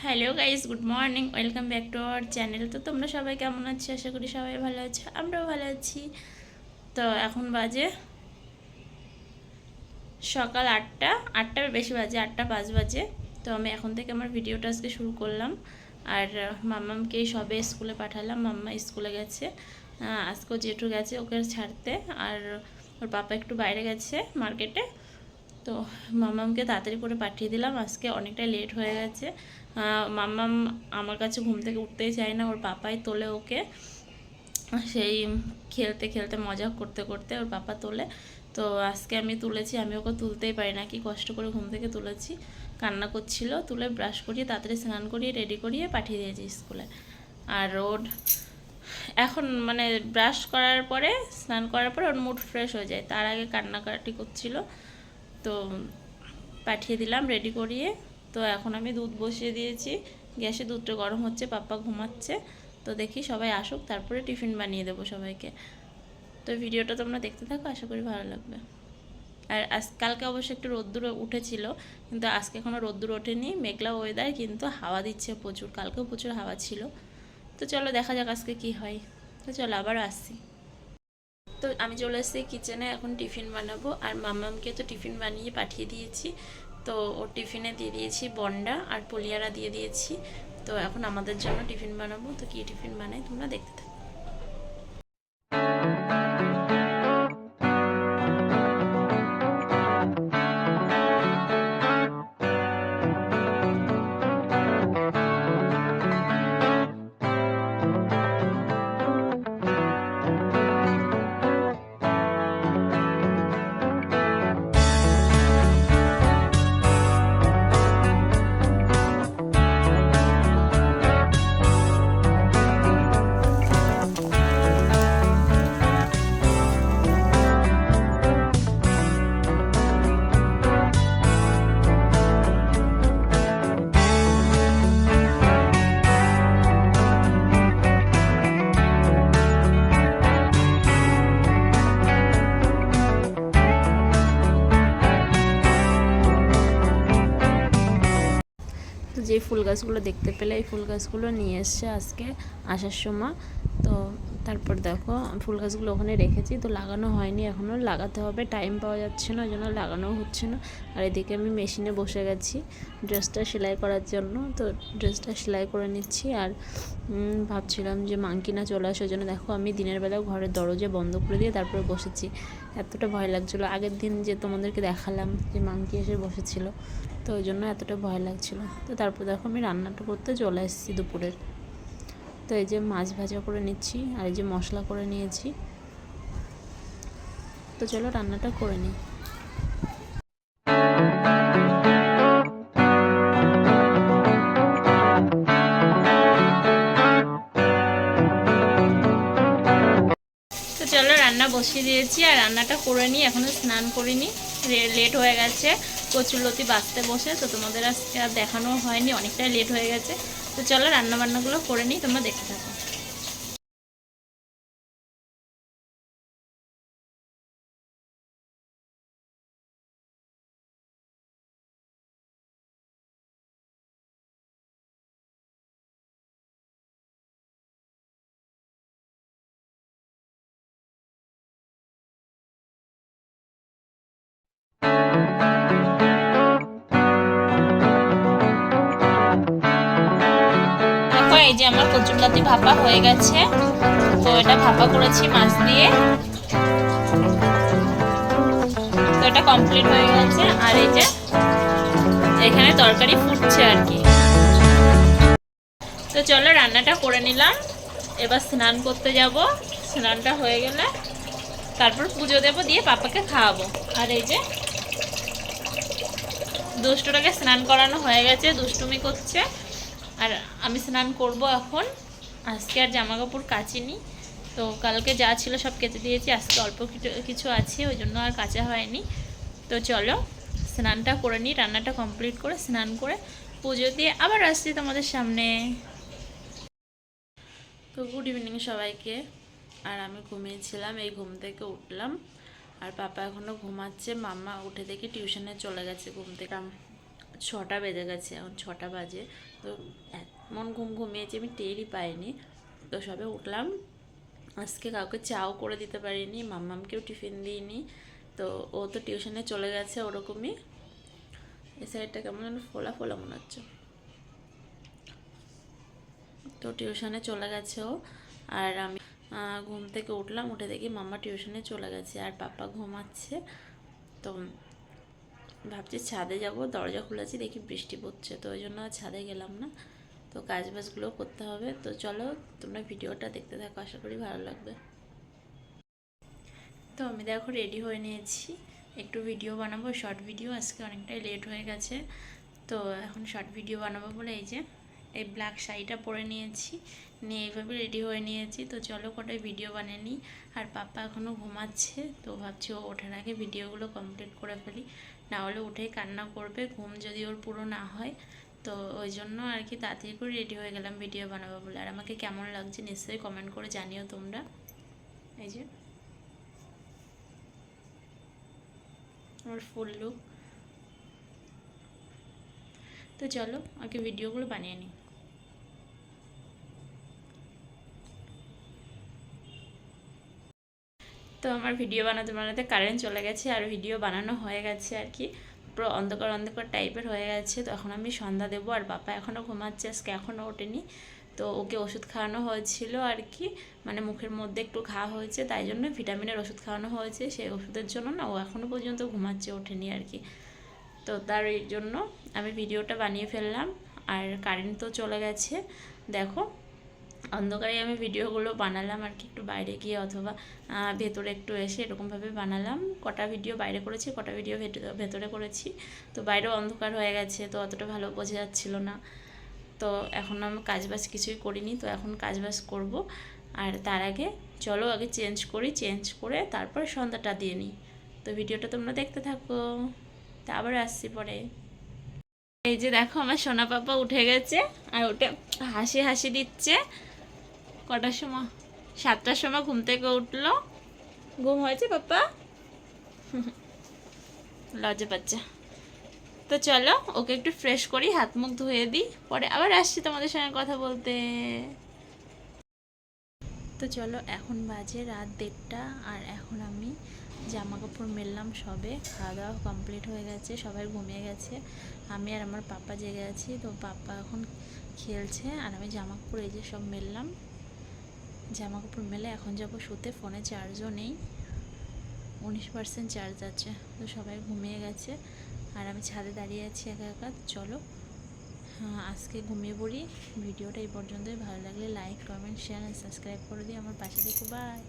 Hello guys, good morning, welcome back to our channel. তো তোমরা সবাই কেমন আছো? আশা করি সবাই ভালো আছো, আমরাও ভালো আছি। তো এখন বাজে সকাল 8টা, 8টার বেশি বাজে, 8টা 5 বাজে। তো আমি এখন থেকে আমার ভিডিওটা আজকে শুরু করলাম। আর মাম্মামকে সবে স্কুলে পাঠালাম, মাম্মা স্কুলে গেছে। আজকেও জেঠু গেছে ওকে ছাড়তে, আর ওর পাপা একটু বাইরে গেছে মার্কেটে। তো মাম্মামকে তাড়াতাড়ি করে পাঠিয়ে দিলাম, আজকে অনেকটাই লেট হয়ে গেছে। মাম্মাম আমার কাছে ঘুম থেকে উঠতেই চায় না, ওর পাপাই তোলে ওকে। সেই খেলতে খেলতে মজা করতে করতে ওর পাপা তোলে। তো আজকে আমি তুলেছি, আমি ওকে তুলতেই পারি না, কি কষ্ট করে ঘুম থেকে তুলেছি। কান্না করছিল, তুলে ব্রাশ করিয়ে তাড়াতাড়ি স্নান করিয়ে রেডি করিয়ে পাঠিয়ে দিয়েছি স্কুলে। আর ওর এখন মানে ব্রাশ করার পরে, স্নান করার পরে ওর মুড ফ্রেশ হয়ে যায়, তার আগে কান্নাকাটি করছিল। তো পাঠিয়ে দিলাম রেডি করিয়ে। তো এখন আমি দুধ বসিয়ে দিয়েছি, গ্যাসে দুধটা গরম হচ্ছে, পাপ্পা ঘুমাচ্ছে। তো দেখি সবাই আসুক, তারপরে টিফিন বানিয়ে দেবো সবাইকে। তো ভিডিওটা তোমরা দেখতে থাকো, আশা করি ভালো লাগবে। আর কালকে অবশ্য একটু রোদ্দুর উঠেছিল, কিন্তু আজকে এখনও রোদ্দুর ওঠেনি, মেঘলা ওয়েদার, কিন্তু হাওয়া দিচ্ছে প্রচুর, কালকেও প্রচুর হাওয়া ছিল। তো চলো দেখা যাক আজকে কি হয়। তো চলো আবার আসছি। তো আমি চলে এসেছি কিচেনে, এখন টিফিন বানাবো। আর মাম্মামকে তো টিফিন বানিয়ে পাঠিয়ে দিয়েছি। তো ওর টিফিনে দিয়ে দিয়েছি বন্ডা আর পুলিয়ারা দিয়ে দিয়েছি। তো এখন আমাদের জন্য টিফিন বানাবো। তো কী টিফিন বানাই তোমরা দেখতে থাকো। তো যে ফুল গাছগুলো দেখতে পেলে, এই ফুল গাছগুলো নিয়ে এসছে আজকে আসার সময়। তো তারপর দেখো ফুল গাছগুলো ওখানে রেখেছি, তো লাগানো হয়নি এখনও, লাগাতে হবে, টাইম পাওয়া যাচ্ছে না, ওই জন্য লাগানোও হচ্ছে না। আর এদিকে আমি মেশিনে বসে গেছি ড্রেসটা সেলাই করার জন্য। তো ড্রেসটা সেলাই করে নিচ্ছি। আর ভাবছিলাম যে মাংকিনা চলে আসে, ওই জন্য দেখো আমি দিনের বেলাও ঘরের দরজা বন্ধ করে দিয়ে তারপরে বসেছি। এতটা ভয় লাগছিলো, আগের দিন যে তোমাদেরকে দেখালাম যে মাংকি এসে বসেছিল, তো ওই জন্য এতটা ভয় লাগছিলো। তো তারপর দেখো আমি রান্নাটা করতে চলে এসেছি দুপুরের। তো এই যে মাছ ভাজা করে নিচ্ছি, আর এই যে মশলা করে নিয়েছি। তো চলো রান্নাটা করে নিই। তো চলো রান্না বসিয়ে দিয়েছি, আর রান্নাটা করে নিই, এখনও স্নান করিনি, লেট হয়ে গেছে কচুরলতি বাছতে বসে। তো তোমাদের আজকে আর দেখানো হয়নি, অনেকটাই লেট হয়ে গেছে। তো চলো রান্না বান্নাগুলো করে নিই, তোমরা দেখতে থাকো। দেখো এই যে আমার কচুরলতি ভাপা হয়ে গেছে। তো এটা ভাপা করেছি মাছ দিয়ে। তো এটা কমপ্লিট হয়ে গেছে। আর এই যে এখানে তরকারি ফুটছে আর কি। তো চলো রান্নাটা করে নিলাম, এবার স্নান করতে যাব। স্নানটা হয়ে গেলে তারপর পুজো দেব, দিয়ে পাপাকে খাওয়াবো। আর এই যে দুষ্টুটাকে স্নান করানো হয়ে গেছে, দুষ্টুমি করছে। আর আমি স্নান করব এখন। আজকে আর জামা কাপড় কাচিনি, তো কালকে যা ছিল সব কেচে দিয়েছি, আজকে অল্প কিছু আছে, ওই জন্য আর কাচা হয়নি। তো চলো স্নানটা করে নিই, রান্নাটা কমপ্লিট করে স্নান করে পুজো দিয়ে আবার আসছি তোমাদের সামনে। তো গুড ইভিনিং সবাইকে। আর আমি ঘুমিয়েছিলাম, এই ঘুম থেকে উঠলাম। আর পাপা এখনও ঘুমাচ্ছে, মাম্মা উঠে দেখি টিউশনে চলে গেছে ঘুম থেকে। 6টা বেজে গেছে, এখন 6টা বাজে। তো এমন ঘুমিয়েছি আমি টেরই পাইনি। তো সবে উঠলাম, আজকে কাউকে চাও করে দিতে পারিনি, মাম্মামকেও টিফিন দিইনি। তো ও তো টিউশনে চলে গেছে ওরকমই। এই সাইডটা কেমন যেন ফোলা ফোলা মনে হচ্ছে। তো টিউশনে চলে গেছে ও, আর আমি ঘুম থেকে উঠলাম, উঠে দেখি মাম্মা টিউশনে চলে গেছে আর পাপা ঘুমাচ্ছে। তো ভাবছি ছাদে যাব, দরজা খুলেছি দেখি বৃষ্টি পড়ছে, তো ওই জন্য ছাদে গেলাম না। তো কাজ বাজগুলো করতে হবে। তো চলো তোমরা ভিডিওটা দেখতে থাকো, আশা করি ভালো লাগবে। তো আমি দেখো রেডি হয়ে নিয়েছি, একটু ভিডিও বানাবো, শর্ট ভিডিও। আজকে অনেকটাই লেট হয়ে গেছে, তো এখন শর্ট ভিডিও বানাবো বলে এই যে এই ব্ল্যাক শাড়িটা পরে নিয়েছি, নিয়ে এইভাবে রেডি হয়ে নিয়েছি। তো চলো কটায় ভিডিও বানিয়ে নিই। আর পাপা এখনও ঘুমাচ্ছে, তো ভাবছি ও ওঠার আগে ভিডিওগুলো কমপ্লিট করে ফেলি, না হলে উঠেই কান্না করবে, ঘুম যদি ওর পুরো না হয়। তো ওই জন্য আর কি তাড়াতাড়ি করে রেডি হয়ে গেলাম ভিডিও বানাবো বলে। আর আমাকে কেমন লাগছে নিশ্চয়ই কমেন্ট করে জানিও তোমরা। এই যে আমার ফুল লুক। তো চলো আগে ভিডিওগুলো বানিয়ে নিই। তো আমার ভিডিও বানাতে বানাতে কারেন্ট চলে গেছে, আর ভিডিও বানানো হয়ে গেছে আর কি, পুরো অন্ধকার অন্ধকার টাইপের হয়ে গেছে। তো এখন আমি সন্ধ্যা দেবো, আর বাবা এখনও ঘুমাচ্ছে, আজকে এখনও ওঠেনি। তো ওকে ওষুধ খাওয়ানো হয়েছিল আর কি, মানে মুখের মধ্যে একটু ঘা হয়েছে, তাই জন্য ভিটামিনের ওষুধ খাওয়ানো হয়েছে। সেই ওষুধের জন্য না ও এখনও পর্যন্ত ঘুমাচ্ছে, ওঠেনি আর কি। তো তার এই জন্য আমি ভিডিওটা বানিয়ে ফেললাম। আর কারেন্ট তো চলে গেছে, দেখো অন্ধকারে আমি ভিডিওগুলো বানালাম আর কি, একটু বাইরে গিয়ে অথবা ভেতরে একটু এসে এরকমভাবে বানালাম। কটা ভিডিও বাইরে করেছি, কটা ভিডিও ভেতরে করেছি। তো বাইরেও অন্ধকার হয়ে গেছে, তো অতটা ভালো বোঝা যাচ্ছিলো না। তো এখন আমি কাজবাজ কিছুই করিনি, তো এখন কাজবাজ করব। আর তার আগে চলো আগে চেঞ্জ করি, চেঞ্জ করে তারপর সন্ধ্যাটা দিয়ে নিই। তো ভিডিওটা তোমরা দেখতে থাকো, তা আবার আসছি পরে। এই যে দেখো আমার সোনা পাপা উঠে গেছে, আর ওটা হাসি হাসি দিচ্ছে। কটার সময়? 7টার সময় ঘুম থেকে উঠলো। ঘুম হয়েছে পাপা? লজ্জা পাচ্ছে। তো চলো ওকে একটু ফ্রেশ করি, হাত মুখ ধুয়ে দিই, পরে আবার আসছি তোমাদের সঙ্গে কথা বলতে। তো চলো এখন বাজে রাত 1:30, আর এখন আমি জামা কাপড় মেললাম সবে, খাওয়া দাওয়া কমপ্লিট হয়ে গেছে, সবাই ঘুমিয়ে গেছে, আমি আর আমার পাপা জেগে আছি। তো পাপা এখন খেলছে, আর আমি জামা কাপড় এই যে সব মেললাম। জামা কাপড় মেলে এখন যাবো শুতে, ফোনে চার্জও নেই, 19% চার্জ আছে। তো সবাই ঘুমিয়ে গেছে, আর আমি ছাদে দাঁড়িয়ে আছি একা একা। চলো আজকে ঘুমিয়ে পড়ি। ভিডিওটা এই পর্যন্তই, ভালো লাগলে লাইক কমেন্ট শেয়ার আর সাবস্ক্রাইব করে দিই, আমার পাশে থেকো। বাই।